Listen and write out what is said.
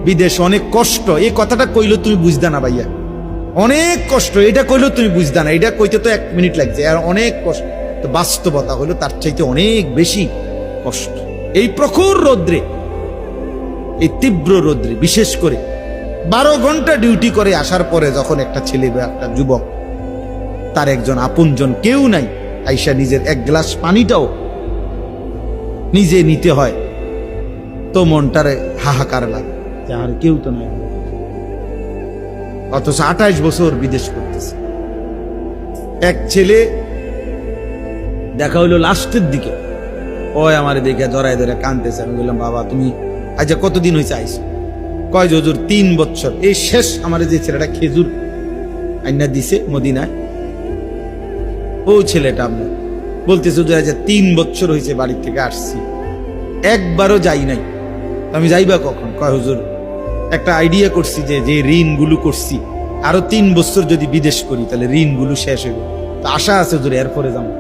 বিদেশ অনেক কষ্ট, এই কথাটা কইলো তুমি বুঝদা না ভাইয়া, অনেক কষ্ট, এটা কইলো তুমি বুঝদা না, এটা কইতে তো 1 মিনিট লাগছে, আর অনেক কষ্ট। তো বাস্তবতা হলো তার চাইতে অনেক বেশি কষ্ট। এই প্রখর রৌদ্রে, এই তীব্র রৌদ্রে, বিশেষ করে 12 ঘন্টা ডিউটি করে আসার পরে যখন একটা ছেলে বা একটা যুবক, তার একজন আপনজন কেউ নাই, আইসা নিজের 1 গ্লাস পানিটাও নিজে নিতে হয়, তো মনটারে হাহাকার লাগে যে আর কেউ তো নাই। অথচ 28 বছর বিদেশ করতেছে। এক ছেলে দেখা হইলো লাস্টের দিকে, ওই আমার দেখে জড়ায় ধরে কাঁদতেছে। আমি বললাম, বাবা তুমি আজ কতদিন হয়েছে আইসো? কয় হুজুর 3 বছর। এই শেষ আমার যে ছেলেটা খেজুর আইনা দিছে মদিনায়, ও ছেলেটা আপনার বলতেছে হুজুর আজ 3 বছর হয়েছে বাড়ি থেকে আসছি, একবারও যাই নাই। আমি যাইবা কখন? কয় হুজুর একটা আইডিয়া করছি যে যে ঋণগুলো করছি, আরো 3 বছর যদি বিদেশ করি তাহলে ঋণগুলো শেষ হইব, তো আশা আছে হুজুর এরপরে যাবো।